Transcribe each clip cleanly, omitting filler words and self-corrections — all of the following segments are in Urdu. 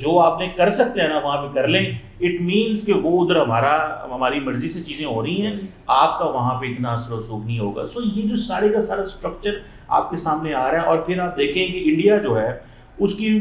جو آپ نے کر سکتے ہیں نا وہاں پہ کر لیں. اٹ مینس کہ وہ ادھر ہماری مرضی سے چیزیں ہو رہی ہیں, آپ کا وہاں پہ اتنا اثر و رسوخ نہیں ہوگا. سو یہ جو سارے کا سارا اسٹرکچر آپ کے سامنے آ رہا ہے. اور پھر آپ دیکھیں کہ انڈیا جو ہے اس کی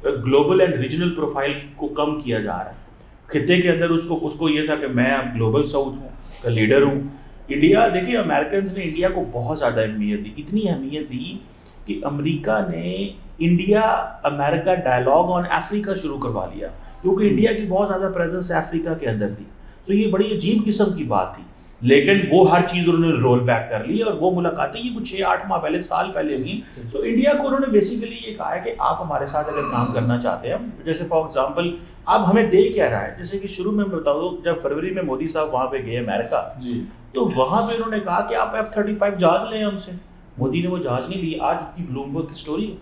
گلوبل اینڈ ریجنل پروفائل کو کم کیا جا رہا ہے. خطے کے اندر اس کو یہ تھا کہ میں اب گلوبل ساؤتھ ہوں کا لیڈر ہوں. انڈیا دیکھیے امریکنز نے انڈیا کو بہت زیادہ اہمیت دی, اتنی اہمیت دی کہ امریکہ نے انڈیا امریکہ ڈائلاگ آن افریقہ شروع کروا لیا, کیونکہ انڈیا کی بہت زیادہ پریزنس افریقہ کے اندر تھی. تو یہ بڑی عجیب قسم کی بات تھی, لیکن وہ ہر چیز انہوں نے رول بیک کر لی. اور وہ ملاقاتیں یہ کچھ 6-8 ماہ پہلے, سال پہلے ہوئی. سو انڈیا کو انہوں نے بیسیکلی یہ کہا ہے کہ آپ ہمارے ساتھ اگر کام کرنا چاہتے ہیں, جیسے فار ایگزامپل اب ہمیں دے کیا رہا ہے, جیسے کہ شروع میں بتا دو جب فروری میں مودی صاحب وہاں پہ گئے امریکہ, تو وہاں پہ انہوں نے کہا کہ آپ F-35 جہاز لیں ہم سے. مودی نے وہ جہاز نہیں لی. آج کی بلومبرگ کی سٹوری,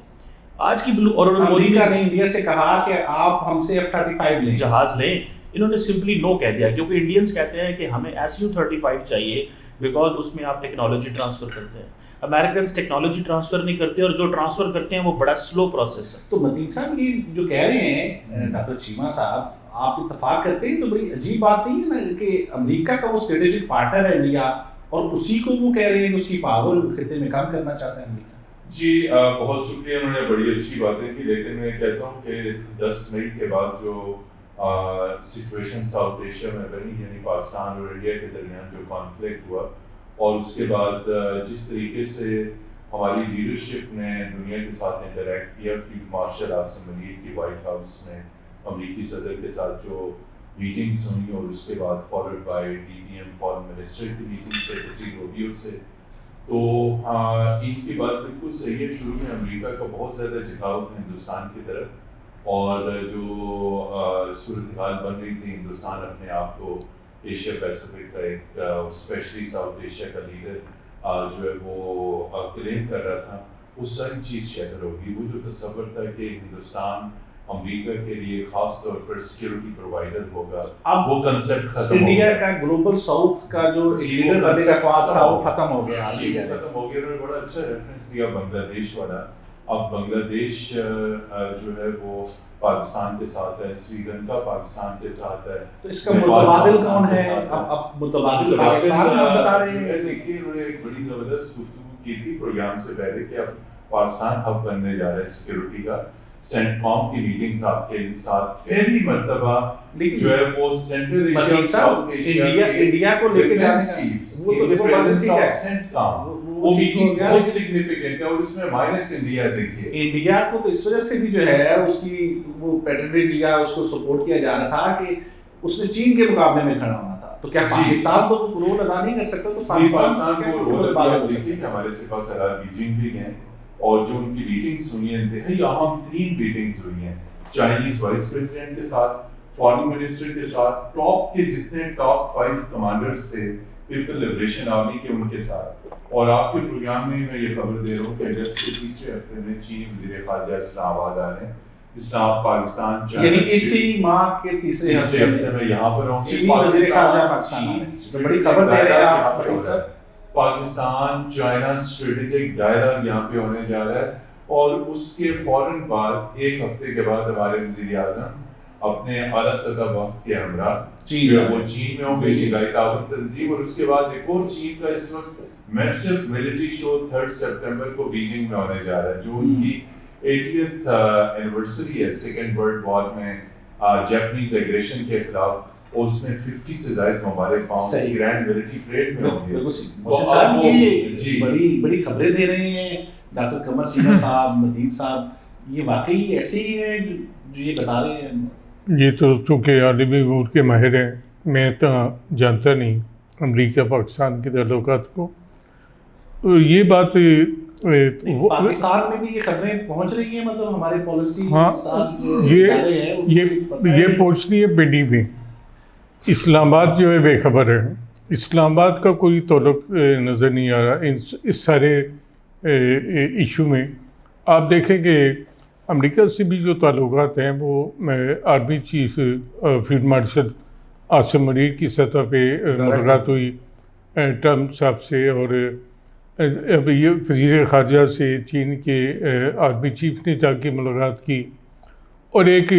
آج کی اور مودی نے انڈیا سے کہا کہ آپ ہم سے F-35 لیں, جہاز لیں. انہوں نے سمپلی نو کہہ دیا, کیونکہ انڈینس کہتے ہیں کہ ہمیں Su-35 چاہیے بیکاز اس میں آپ ٹیکنالوجی ٹرانسفر کرتے ہیں. امریکنز ٹیکنالوجی ٹرانسفر نہیں کرتے, اور جو ٹرانسفر کرتے ہیں وہ بڑا سلو پروسیس ہے. تو متین صاحب یہ جو کہہ رہے ہیں ڈاکٹر چیمہ صاحب, آپ اتفاق کرتے ہیں تو بڑی عجیب بات نہیں ہے نا کہ امریکہ کا وہ اسٹریٹجک پارٹنر ہے انڈیا, اور اسی کو وہ کہہ رہے ہیں کہ اس کی پاور خطے میں کم کرنا چاہتا ہے امریکہ. جی بہت شکریہ, انہوں نے بڑی اچھی باتیں کی, لیکن میں کہتا ہوں کہ 10 مئی کے بعد جو سچویشن ساؤتھ ایشیا میں بنی, یعنی پاکستان اور انڈیا کے درمیان جو کانفلکٹ ہوا, اور اس کے بعد جس طریقے سے ہماری لیڈرشپ نے دنیا کے ساتھ انٹریکٹ کیا, فیلڈ مارشل عاصم منیر کی وائٹ ہاؤس میں امریکی صدر کے ساتھ جو میٹنگز ہوئی, اور اس کے بعد followed by DPM foreign minister کی میٹنگ سیکرٹری روبیو سے, تو ان کی بات بالکل صحیح ہے. شروع میں امریکہ کا بہت زیادہ جھکاؤ تھا ہندوستان کی طرف, اور جو صورتحال بن رہی تھی, ہندوستان اپنے آپ کو ایشیا پیسیفک کا ایک اسپیشلی ساؤتھ ایشیا کا لیڈر جو ہے وہ کلیم کر رہا تھا, وہ ساری چیز شہر ہوگی. وہ جو تصور تھا کہ ہندوستان امریکہ کے لیے خاص طور پر سیکیورٹی پرووائڈر ہوگا, اب وہ کنسیپٹ ختم ہو گیا. انڈیا کا گلوبل ساؤتھ کا جو لیڈر بننے کا خواب تھا وہ ختم ہو گیا. ختم ہو گیا. انہوں نے بڑا اچھا ریفرنس دیا بنگلہ دیش والا. اب بنگلہ دیش جو ہے وہ پاکستان کے ساتھ ہے, سری لنکا پاکستان کے ساتھ ہے. تو اس کا متبادل کون ہے؟ اب متبادل پاکستان آپ بتا رہے ہیں. دیکھیے انہوں نے ایک بڑی زبردست گفتگو کی تھی پروگرام سے پہلے کہ اب پاکستان ہب بننے جا رہا ہے سیکورٹی کا. سینٹ کام کی میٹنگز آپ کے ساتھ پہلی مرتبہ جو ہے وہ سینٹرل ایشیا انڈیا کو لے کے جانے کا وہ بات ٹھیک ہے. سینٹ کام وہ میٹنگ بہت سگنیفیکنٹ ہے, اور اس میں مائنس انڈیا دیکھیے. انڈیا کو تو اس وجہ سے بھی جو ہے اس کی وہ پیٹرنیج یا اس کو سپورٹ کیا جا رہا تھا کہ اس نے چین کے مقابلے میں کھڑا ہونا تھا. تو کیا پاکستان تو رول ادا نہیں کر سکتا؟ تو پاکستان کو رول ادا ہو سکتی ہے. ہمارے سپاہ سالار بیجنگ بھی گئے, اور جو ان کی میٹنگز ہوئی ہیں انتہائی اہم ترین میٹنگز ہوئی ہیں چائنیز وائس پریزیڈنٹ کے ساتھ, فارن منسٹر کے ساتھ, ٹاپ کے جتنے ٹاپ 5 کمانڈرز تھے پیپل لبریشن آرمی کے, ان کے ساتھ. اور آپ کے پروگرام میں میں یہ خبر دے رہا ہوں کہ اگست کے تیسرے ہفتے میں چینی وزیر خارجہ اسلام آباد آ رہے ہیں. اسلام پاکستان یعنی اسی ماہ کے تیسرے ہفتے میں یہاں پر ہوں. چینی وزیر خارجہ پاکستان آ رہے ہیں. بڑی خبر دے رہے ہیں آپ. پاکستان چائنا اسٹریٹجک ڈائلاگ یہاں پہ ہونے جا رہا ہے, اور اس کے فوراً بعد ایک ہفتے کے بعد ہمارے وزیر اعظم اپنے اعلیٰ سطح وفد کے ہمراہ جو وہ چین میں ہوں گے, شنگھائی تعاون تنظیم. اور اس کے بعد ایک اور چین کا اس وقت میسو ملٹری شو 3 سپٹمبر کو بیجنگ میں ہونے جا رہا ہے, جو ان کی 80th اینیورسری ہے سیکنڈ ورلڈ وار میں جاپنیز ایگریشن کے خلاف, اور اس میں 50 سے زائد ممالک پاؤنڈ گرینڈ ملٹری پریڈ میں ہوں گے. موسیٰ صاحب یہ بڑی خبریں دے رہے ہیں ڈاکٹر قمر چیمہ صاحب, متین صاحب, یہ واقعی ایسے ہی ہے جو یہ بتا رہے ہیں؟ یہ تو چونکہ عالمی امور کے ماہر ہیں, میں تو جانتا نہیں امریکہ پاکستان کے تعلقات کو. یہ بات پاکستان میں بھی یہ خبریں پہنچ رہی ہیں, مطلب ہمارے پالیسی یہ پہنچتی ہے پنڈی میں. اسلام آباد جو ہے بے خبر ہے. اسلام آباد کا کوئی تعلق نظر نہیں آ رہا اس سارے ایشو میں. آپ دیکھیں کہ امریکہ سے بھی جو تعلقات ہیں وہ army chief field marshal Asim Munir کی سطح پہ ملاقات ہوئی ٹرمپ صاحب سے, اور اب یہ وزیر خارجہ سے چین کے آرمی چیف نے جا کے ملاقات کی اور ایک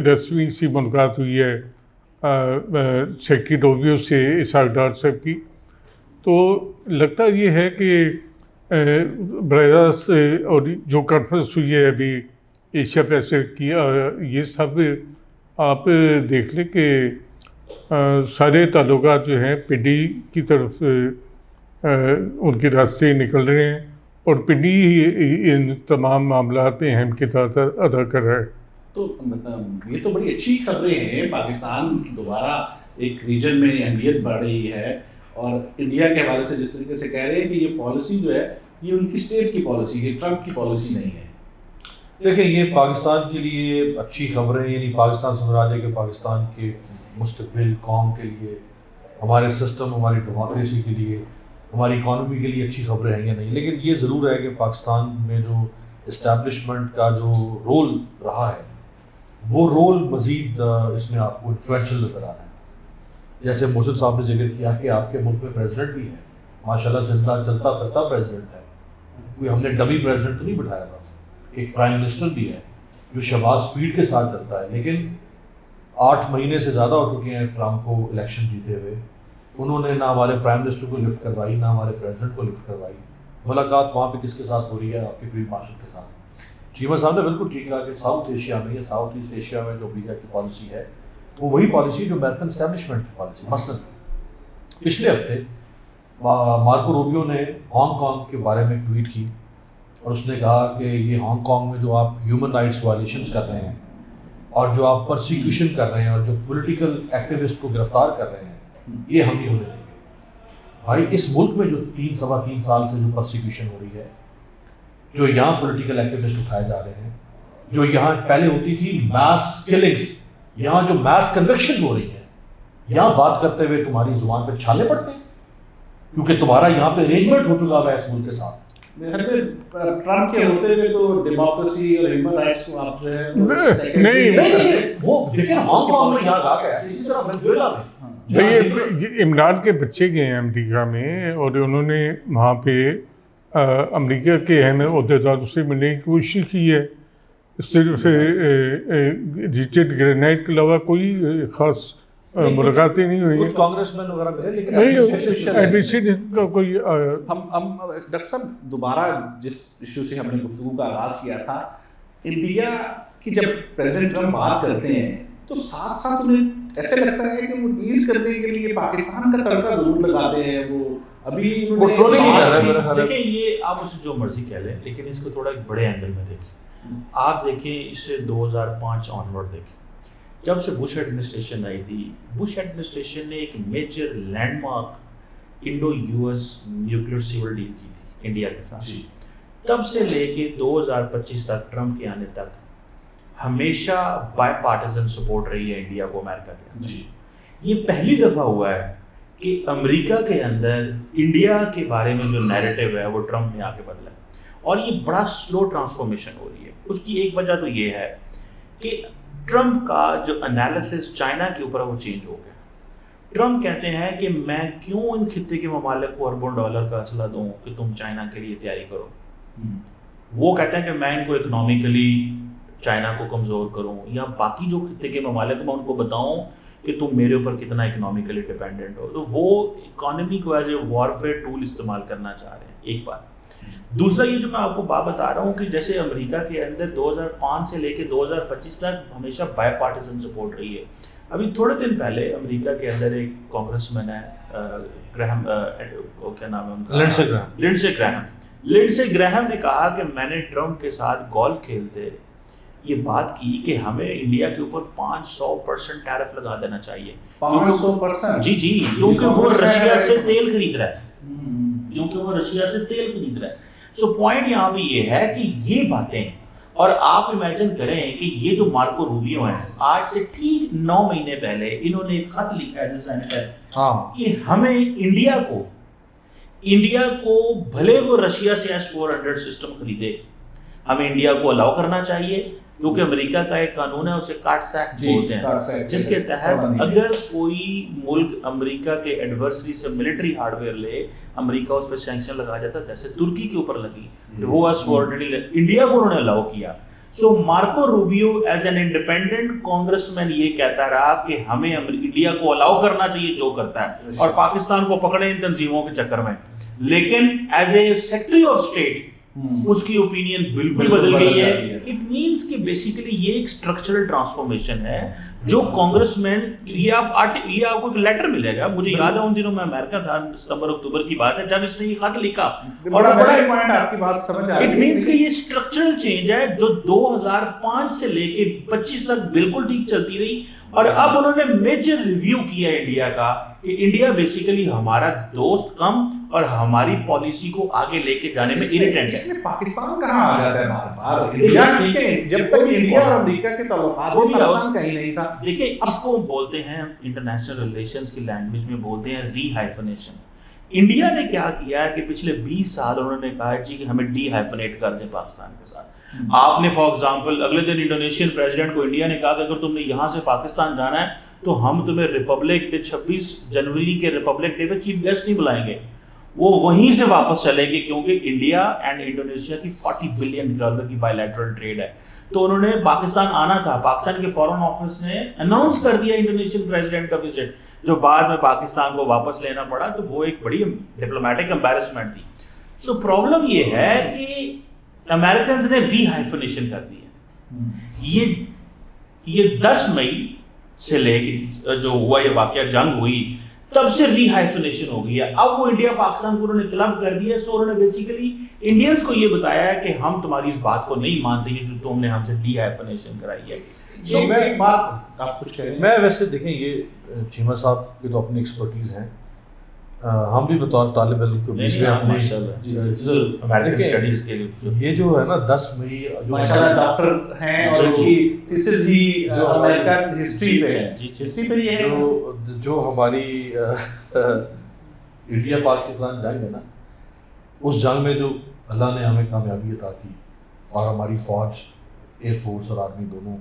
رسمی سی ملاقات ہوئی ہے سیکرٹری روبیو سے اسحاق ڈار صاحب کی. تو لگتا یہ ہے کہ براہ راست اور جو کانفرنس ہوئی ہے ابھی ایشیا پیسفک کی، یہ سب آپ دیکھ لیں کہ سارے تعلقات جو ہیں پنڈی کی طرف ان کے راستے نکل رہے ہیں اور پنڈی ان تمام معاملات میں اہم کردار ادا کر رہا ہے. تو یہ تو بڑی اچھی خبریں ہیں. پاکستان دوبارہ ایک ریجن میں اہمیت بڑھ رہی ہے، اور انڈیا کے حوالے سے جس طریقے سے کہہ رہے ہیں کہ یہ پالیسی جو ہے یہ ان کی اسٹیٹ کی پالیسی ہے، ٹرمپ کی پالیسی نہیں ہے. دیکھیں یہ پاکستان کے لیے اچھی خبریں، یعنی پاکستان سمراجیہ کے پاکستان کے مستقبل، قوم کے لیے، ہمارے سسٹم، ہماری ڈیموکریسی کے لیے، ہماری اکانومی کے لیے اچھی خبریں ہیں یا نہیں. لیکن یہ ضرور ہے کہ پاکستان میں جو اسٹیبلشمنٹ کا جو رول رہا ہے وہ رول مزید اس میں آپ کو انفلوئنشل نظر آ رہا ہے. جیسے محسن صاحب نے ذکر کیا کہ آپ کے ملک میں پریزیڈنٹ بھی ہے، ماشاء اللہ زندہ چلتا پھرتا پریزیڈنٹ ہے، کوئی ہم نے ڈمی پریزیڈنٹ تو نہیں بٹھایا تھا. ایک پرائم منسٹر بھی ہے جو شہباز سپیڈ کے ساتھ چلتا ہے، لیکن 8 مہینے سے زیادہ ہو چکے ہیں ٹرمپ کو الیکشن جیتے ہوئے. انہوں نے نہ ہمارے پرائم منسٹر کو لفٹ کروائی، نہ ہمارے پریزیڈنٹ کو لفٹ کروائی. ملاقات وہاں پہ کس کے ساتھ ہو رہی ہے؟ آپ کے فیلڈ مارشل کے ساتھ. چیمہ صاحب نے بالکل ٹھیک کہا کہ ساؤتھ ایشیا میں یا ساؤتھ ایسٹ ایشیا میں جو امریکا کی پالیسی ہے وہ وہی پالیسی جو امریکن اسٹیبلشمنٹ کی پالیسی. مثلاً پچھلے ہفتے مارکو روبیو نے ہانگ کانگ کے بارے میں ایک ٹویٹ کی اور اس نے کہا کہ یہ ہانگ کانگ میں جو آپ ہیومن رائٹس وائلیشنز کر رہے ہیں اور جو آپ پرسیکیوشن کر رہے ہیں اور جو پولیٹیکل ایکٹیوسٹ کو گرفتار کر رہے ہیں، یہ ہم نہیں ہونے دیں گے. بھائی اس ملک میں جو 3 سال سے جو پرسیکیوشن ہو رہی ہے، جو یہاں پولیٹیکل ایکٹیوسٹ اٹھائے جا رہے ہیں، جو یہاں پہلے ہوتی تھی میس کلنگز، یہاں جو میس کنوکشن ہو رہی ہیں، یہاں بات کرتے ہوئے تمہاری زبان پہ چھالے پڑتے ہیں کیونکہ تمہارا یہاں پہ ارینجمنٹ ہو چکا ہے اس ملک کے ساتھ. ٹرمپ کے ہوتے ہوئے تو ڈیموکریسی اور ہیومن رائٹس کو آپ جو ہے نہیں، وہ لیکن ہانگ کانگ میں یہاں آ گیا، اسی طرح وینزویلا میں یہ عمران کے بچے گئے ہیں امریکہ میں اور انہوں نے وہاں پہ امریکہ کے اہم عہدیداروں سے ملنے کی کوشش کی ہے. صرف ریچرڈ گرینائٹ کے علاوہ کوئی خاص ملاقاتیں نہیں ہوئی ہیں. کچھ کانگریس مین وغیرہ ملے لیکن ایڈمنسٹریشن کا کوئی ہم ڈاکٹر صاحب دوبارہ جس ایشو سے ہم نے گفتگو کا آغاز کیا تھا، انڈیا کی جب پریزیڈنٹ ٹرمپ بات کرتے ہیں تو ساتھ ساتھ انہیں ایسے لگتا ہے کہ وہ ٹیز کرنے کے لیے پاکستان کا تڑکا ضرور لگاتے ہیں. وہ ابھی دیکھیں یہ آپ اسے جو مرضی کہہ لیں، لیکن اس کو تھوڑا ایک بڑے اینگل میں دیکھیں. آپ دیکھیں اسے 2005 آنورڈ دیکھیں، جب سے بش ایڈمنسٹریشن آئی تھی، بش ایڈمنسٹریشن نے ایک major landmark Indo U S nuclear civil deal کی تھی انڈیا کے ساتھ. تب سے لے کے 2025 تک، ٹرمپ کے آنے تک، ہمیشہ بائی پارٹیزن سپورٹ رہی ہے انڈیا کو امریکہ کے اندر. یہ پہلی دفعہ ہوا ہے کہ امریکہ کے اندر انڈیا کے بارے میں جو نیریٹو ہے وہ ٹرمپ نے آ کے بدلا ہے، اور یہ بڑا سلو ٹرانسفارمیشن ہو رہی ہے. اس کی ایک وجہ تو یہ ہے کہ ٹرمپ کا جو انالیسس چائنا کے اوپر وہ چینج ہو گیا. ٹرمپ کہتے ہیں کہ میں کیوں ان خطے کے ممالک کو اربوں ڈالر کا اسلحہ دوں کہ تم چائنا کے لیے تیاری کرو. وہ کہتے ہیں کہ میں ان کو اکنامیکلی چائنا کو کمزور کروں، یا باقی جو خطے کے ممالک میں ان کو بتاؤں کہ تم میرے اوپر کتنا اکنامیکلی ڈیپینڈنٹ ہو. تو وہ اکانومی کو ایز اے وارفیئر ٹول استعمال کرنا چاہ رہے ہیں، ایک بات. دوسرا یہ جو میں آپ کو بات بتا رہا ہوں کہ جیسے امریکہ کے اندر 2005 سے لے کے 2025 تک ہمیشہ بائی پارٹیزن سپورٹ رہی ہے. ابھی تھوڑے دن پہلے امریکہ کے اندر ایک کانگریس مین ہے گراہم، کیا نام ہے ان کا، لنڈسے گراہم نے کہا کہ میں نے ٹرمپ کے ساتھ گولف کھیلتے یہ بات کی کہ ہمیں انڈیا کے اوپر 500% ٹیرف لگا دینا چاہیے. 500%؟ جی، کیونکہ وہ رشیا سے تیل خرید رہا ہے. سو پوائنٹ یہاں پہ یہ ہے کہ یہ باتیں، اور آپ امیجن کریں کہ یہ جو مارکو روبیو ہیں، آج سے ٹھیک 9 مہینے پہلے انہوں نے ایک خط لکھا ہے سینیٹر کہ ہمیں انڈیا کو بھلے وہ رشیا سے S-400 سسٹم خریدے، ہمیں انڈیا کو الاؤ کرنا چاہیے کیونکہ امریکہ کا ایک قانون ہے اسے کارٹس ایکٹ بولتے ہیں، جس کے تحت اگر کوئی ملک امریکہ کے ایڈورسری سے ملٹری ہارڈ ویئر لے، امریکہ اس پہ سینکشن لگا جاتا ہے، جیسے ترکی کے اوپر لگی کہ وہ انڈیا کو انہوں نے الاؤ کیا. So Marco Rubio as an independent congressman یہ کہتا رہا کہ ہمیں انڈیا کو الاؤ کرنا چاہیے جو کرتا ہے، اور پاکستان کو پکڑے ان تنظیموں کے چکر میں. لیکن as a secretary of state اس کی اوپینین بالکل بدل گئی ہے. اٹ مینس کہ بیسیکلی یہ ایک اسٹرکچرل ٹرانسفارمیشن ہے جو کانگریس مین، یہ آپ کو ایک لیٹر ملے گا. مجھے یاد ہے ان دنوں میں امریکہ تھا، ستمبر اکتوبر کی بات ہے، جب اس نے یہ خط لکھا. اور آپ کی بات سمجھ آ رہی ہے. اٹ مینس کہ یہ اسٹرکچرل چینج ہے جو 2005 سے لے کے 25 تک بالکل ٹھیک چلتی رہی، اور اب انہوں نے میجر ریویو کیا انڈیا کا کہ انڈیا بیسیکلی ہمارا دوست کم اور ہماری پالیسی کو آگے لے کے جانے میں اریٹنٹ ہے. اس میں پاکستان کہاں آ جاتا ہے بار بار؟ انڈیا ٹھیک ہے، جب تک انڈیا اور امریکہ کے تعلقات میں پاکستان کہیں نہیں تھا. دیکھیں اس کو بولتے ہیں انٹرنیشنل ریلیشنز کی لینگویج میں بولتے ہیں ری ہائفنیشن. انڈیا نے کیا کیا ہے کہ پچھلے 20 سال انہوں نے کہا جی کہ ہمیں ڈی ہائفنیٹ کر دیں پاکستان کے ساتھ. آپ نے فار ایگزامپل اگلے دن انڈونیشین پریزیڈنٹ کو انڈیا نے کہا کہ اگر تم نے یہاں سے پاکستان جانا ہے تو ہم تمہیں ریپبلک ڈے 26 جنوری کے ریپبلک ڈے پہ چیف گیسٹ نہیں بلائیں گے، وہ وہیں سے واپس چلے گی، کیونکہ انڈیا اینڈ انڈونیشیا کی $40 بلین کی بائی لیٹرل ٹریڈ ہے. تو انہوں نے پاکستان آنا تھا، پاکستان کے فارن آفس نے اناؤنس کر دیا انڈونیشین پریزیڈنٹ کا وزٹ، جو بعد میں پاکستان کو واپس لینا پڑا. تو وہ ایک بڑی ڈپلومیٹک امبیرسمنٹ تھی. سو پرابلم یہ ہے کہ امریکنز نے ری ہائفنیشن کر دی ہے. یہ 10 مئی سے لے کے جو ہوا یہ واقعہ جنگ ہوئی تب سے ری ہائفنیشن ہو گئی ہے. اب وہ انڈیا پاکستان کو انہوں نے کلب کر دیا. سو انہوں نے بیسیکلی انڈینز کو یہ بتایا ہے کہ ہم تمہاری اس بات کو نہیں مانتے جو تم نے ہم سے ڈی ہائفنیشن کرائی ہے. میں ویسے دیکھیں یہ چیمہ صاحب کی تو اپنی ایکسپرٹیز ہیں، ہم بھی بطور طالب علم کو بیچ میں اپنی امریکن اسٹڈیز کے یہ جو ہے نا 10 مئی جو ماشاءاللہ ڈاکٹر ہیں اور ان کی تھیسس ہی امریکن ہسٹری پہ ہے. ہسٹری پہ یہ ہے جو ہماری انڈیا پاکستان جنگ ہے نا، اس جنگ میں جو اللہ نے ہمیں کامیابی عطا کی اور ہماری فوج ایئر فورس اور آرمی دونوں،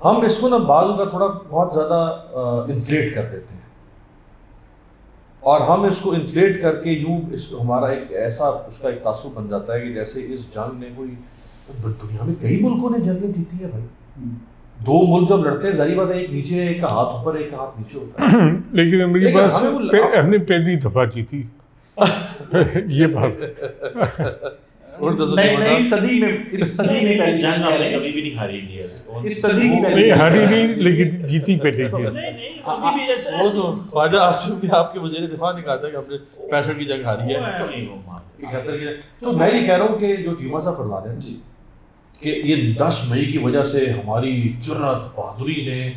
ہم اس کو نا بعض کا تھوڑا بہت زیادہ انفلیٹ کر دیتے ہیں، اور ہم اس کو انفلیٹ کر کے یوں ہمارا ایک ایسا اس کا ایک تاثر بن جاتا ہے کہ جیسے اس جنگ نے کوئی، دنیا میں کئی ملکوں نے جنگیں جیتی ہیں بھائی. 2 ملک جب لڑتے ہیں ظاہری بات ہے ایک نیچے ایک کا ہاتھ اوپر ایک کا ہاتھ نیچے ہوتا ہے. لیکن میری بات ہم نے پہلی دفعہ جیتی یہ بات نئی صدی میں، اس صدی میں پہلی جنگ ہم نے کبھی بھی نہیں ہاری انڈیا سے. اس صدی کی پہلی نہیں ہاری نہیں لیکن جیتی پہلے تھی. وہ تو خواجہ آصف بھی آپ کے وزیر دفاع نے کہا تھا کہ ہم نے 65 کی جنگ ہاری ہے. تو میں یہ کہہ رہا ہوں کہ جو چیمہ صاحب فرما رہے ہیں کہ یہ 10 مئی کی وجہ سے ہماری جرأت بہادری نے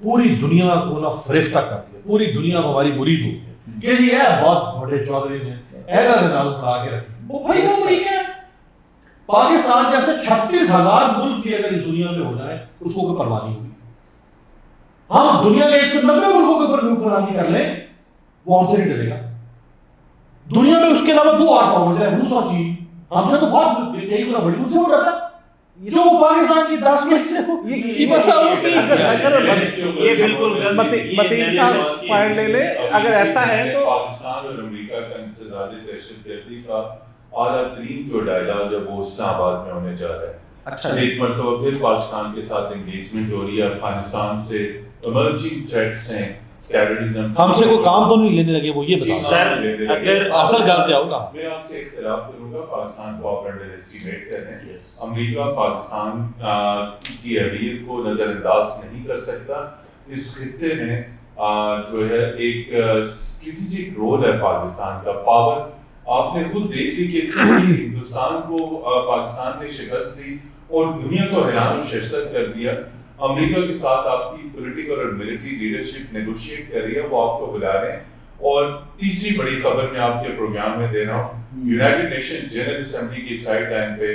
پوری دنیا کو نا فریفتہ کر دیا، پوری دنیا ہماری مرید ہو گئی کہ یہ بہت بڑے چودھری نے ایسا نظام پڑھا کے رکھے. وہ بھائی وہ وہی کیا پاکستان جیسے 36,000 ملک کی اگر اس دنیا میں ہونا ہے اس کو کوئی پرواہ نہیں ہوگی. ہم دنیا کے 190 ملکوں کے اوپر حکمرانی کر لیں وہ ہم سے نہیں ڈرے گا. دنیا میں اس کے علاوہ 2 اور پاورز ہیں، روس اور چین. ہم سے تو بہت کئی گنا بڑی، ان سے وہ ڈرتا جو پاکستان کی 10 میں سے یہ بالکل متین صاحب پوائنٹ لے لیں. اگر ایسا ہے تو پاکستان اور امریکہ کا انسداد دہشت گردی کا اعلیٰ ترین جو ڈائلاگ ہے وہ اسلام آباد میں ہونے جا رہا ہے. اچھا ایک مرتبہ پھر پاکستان کے ساتھ انگیجمنٹ ہو رہی ہے. افغانستان سے ایمرجنگ تھریٹس ہیں، ٹیررزم. ہم سے کوئی کام تو نہیں لینے لگے، وہ یہ بتاؤ سر اگر اصل غلط ہے ہوگا. میں آپ سے اختلاف کروں گا، پاکستان کو آپ انڈر اسٹیمیٹ کر رہے ہیں. امریکہ پاکستان کی اہمیت کو نظر انداز نہیں کر سکتا. اس خطے میں جو ہے ایک اسٹریٹجک رول ہے پاکستان کا. پاور آپ نے خود دیکھ لی کہ ہندوستان کو پاکستان نے شکست دی اور دنیا کو حیران و ششدر کر دیا. امریکہ کے ساتھ آپ کی پولیٹیکل اور ملٹری لیڈرشپ نیگوشیٹ کر رہی ہے، وہ آپ کو بلا رہے ہیں. اور تیسری بڑی خبر میں آپ کے پروگرام میں دے رہا ہوں، یونائٹڈ نیشن جنرل اسمبلی کی سائیڈ لائن پہ